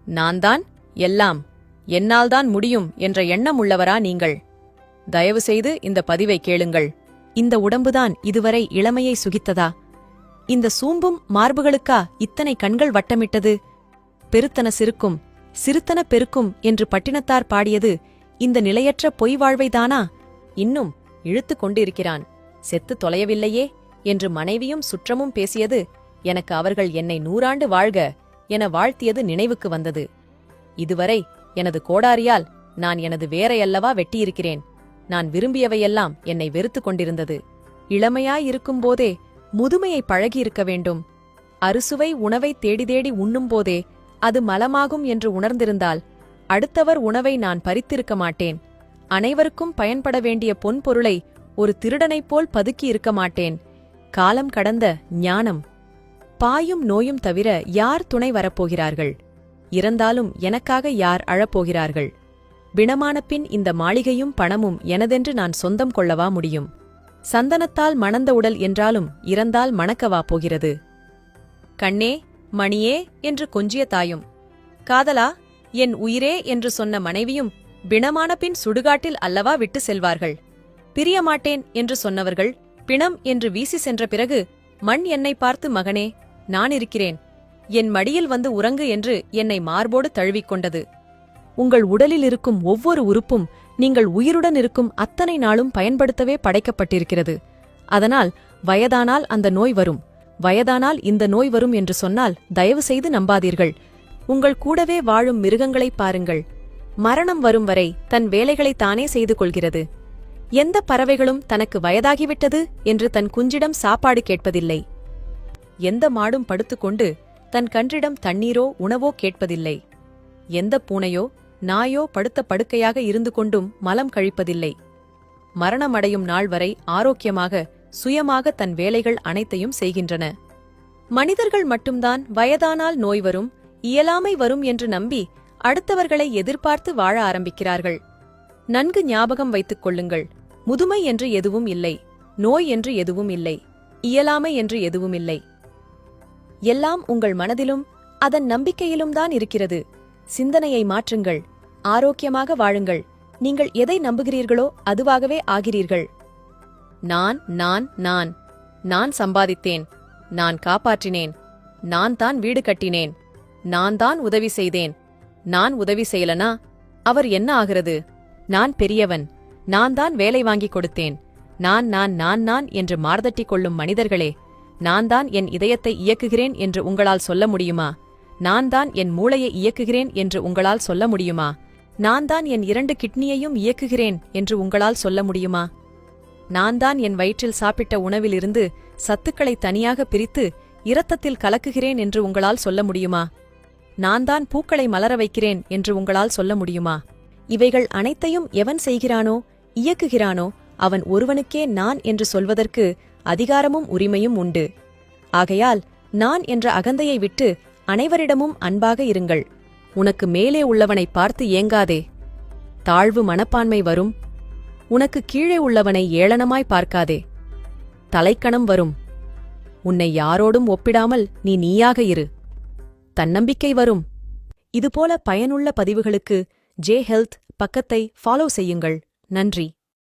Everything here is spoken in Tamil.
நான்தான் எல்லாம், என்னால்தான் முடியும் என்ற எண்ணம் உள்ளவரா நீங்கள்? தயவுசெய்து இந்த பதிவை கேளுங்கள். இந்த உடம்புதான் இதுவரை இளமையை சுகித்ததா? இந்த சூம்பும் மார்புகளுக்கா இத்தனை கண்கள் வட்டமிட்டது? பெருத்தன சிறுக்கும் சிறுத்தன பெருக்கும் என்று பட்டினத்தார் பாடியது இந்த நிலையற்ற பொய் வாழ்வைதானா? இன்னும் இழுத்துக் கொண்டிருக்கிறான், செத்து தொலையவில்லையே என்று மனைவியும் சுற்றமும் பேசியது எனக்கு அவர்கள் என்னை 100 ஆண்டு வாழ்க என வாழ்த்தியது நினைவுக்கு வந்தது. இதுவரை எனது கோடாரியால் நான் எனது வேரையல்லவா வெட்டியிருக்கிறேன். நான் விரும்பியவையெல்லாம் என்னை வெறுத்துக் கொண்டிருந்தது. இளமையாயிருக்கும்போதே முதுமையை பழகியிருக்க வேண்டும். அறுசுவை உணவை தேடி தேடி உண்ணும்போதே அது மலமாகும் என்று உணர்ந்திருந்தால் அடுத்தவர் உணவை நான் பறித்திருக்க மாட்டேன். அனைவருக்கும் பயன்பட வேண்டிய பொன்பொருளை ஒரு திருடனைப் போல் பதுக்கி இருக்க மாட்டேன். காலம் கடந்த ஞானம். பாயும் நோயும் தவிர யார் துணை வரப்போகிறார்கள்? இறந்தாலும் எனக்காக யார் அழப்போகிறார்கள்? பிணமான பின் இந்த மாளிகையும் பணமும் எனதென்று நான் சொந்தம் கொள்ளவா முடியும்? சந்தனத்தால் மணந்த உடல் என்றாலும் இறந்தால் மணக்கவா போகிறது? கண்ணே மணியே என்று கொஞ்சிய தாயும், காதலா என் உயிரே என்று சொன்ன மனைவியும் பிணமான பின் சுடுகாட்டில் அல்லவா விட்டு செல்வார்கள்? பிரியமாட்டேன் என்று சொன்னவர்கள் பிணம் என்று வீசி சென்ற பிறகு மண் என்னை பார்த்து, மகனே நான் இருக்கிறேன், என் மடியில் வந்து உறங்கு என்று என்னை மார்போடு தழுவிக்கொண்டது. உங்கள் உடலில் இருக்கும் ஒவ்வொரு உறுப்பும் நீங்கள் உயிருடன் இருக்கும் அத்தனை நாளும் பயன்படுத்தவே படைக்கப்பட்டிருக்கிறது. அதனால் வயதானால் அந்த நோய் வரும், வயதானால் இந்த நோய் வரும் என்று சொன்னால் தயவு செய்து நம்பாதீர்கள். உங்கள் கூடவே வாழும் மிருகங்களைப் பாருங்கள். மரணம் வரும் வரை தன் வேலைகளை தானே செய்து கொள்கிறது. எந்த பறவைகளும் தனக்கு வயதாகிவிட்டது என்று தன் குஞ்சிடம் சாப்பாடு கேட்பதில்லை. எந்த மாடும் படுத்துக்கொண்டு தன் கன்றிடம் தண்ணீரோ உணவோ கேட்பதில்லை. எந்த பூனையோ நாயோ படுத்த படுக்கையாக இருந்து கொண்டும் மலம் கழிப்பதில்லை. மரணமடையும் நாள் வரை ஆரோக்கியமாக சுயமாக தன் வேலைகள் அனைத்தையும் செய்கின்றன. மனிதர்கள் மட்டும்தான் வயதானால் நோய் வரும், இயலாமை வரும் என்று நம்பி அடுத்தவர்களை எதிர்பார்த்து வாழ ஆரம்பிக்கிறார்கள். நன்கு ஞாபகம் வைத்துக் கொள்ளுங்கள், முதுமை என்று எதுவும் இல்லை, நோய் என்று எதுவும் இல்லை, இயலாமை என்று எதுவும் இல்லை. எல்லாம் உங்கள் மனதிலும் அதன் நம்பிக்கையிலும்தான் இருக்கிறது. சிந்தனையை மாற்றுங்கள், ஆரோக்கியமாக வாழுங்கள். நீங்கள் எதை நம்புகிறீர்களோ அதுவாகவே ஆகிறீர்கள். நான் நான் நான் நான் சம்பாதித்தேன், நான் காப்பாற்றினேன், நான் தான் வீடு கட்டினேன், நான் தான் உதவி செய்தேன், நான் உதவி செய்யலனா அவர் என்ன ஆகிறது? நான் பெரியவன், நான் தான் வேலை வாங்கிக் கொடுத்தேன், நான் நான் நான் நான் என்று மார்தட்டிக் கொள்ளும் மனிதர்களே, நான் தான் என் இதயத்தை இயக்குகிறேன் என்று உங்களால் சொல்ல முடியுமா? நான் தான் என் மூளையை இயக்குகிறேன் என்று உங்களால் சொல்ல முடியுமா? நான் தான் என் 2 கிட்னியையும் இயக்குகிறேன் என்று உங்களால் சொல்ல முடியுமா? நான் தான் என் வயிற்றில் சாப்பிட்ட உணவிலிருந்து சத்துக்களை தனியாக பிரித்து இரத்தத்தில் கலக்குகிறேன் என்று உங்களால் சொல்ல முடியுமா? நான் தான் பூக்களை மலர வைக்கிறேன் என்று உங்களால் சொல்ல முடியுமா? இவைகள் அனைத்தையும் எவன் செய்கிறானோ இயக்குகிறானோ அவன் ஒருவனுக்கே நான் என்று சொல்வதற்கு அதிகாரமும் உரிமையும் உண்டு. ஆகையால் நான் என்ற அகந்தையை விட்டு அனைவரிடமும் அன்பாக இருங்கள். உனக்கு மேலே உள்ளவனை பார்த்து ஏங்காதே. தாழ்வு மனப்பான்மை வரும். உனக்கு கீழே உள்ளவனை ஏளனமாய் பார்க்காதே. தலைக்கணம் வரும். உன்னை யாரோடும் ஒப்பிடாமல் நீ நீயாக இரு. தன்னம்பிக்கை வரும். இதுபோல பயனுள்ள பதிவுகளுக்கு ஜே ஹெல்த் பக்கத்தை ஃபாலோ செய்யுங்கள். நன்றி.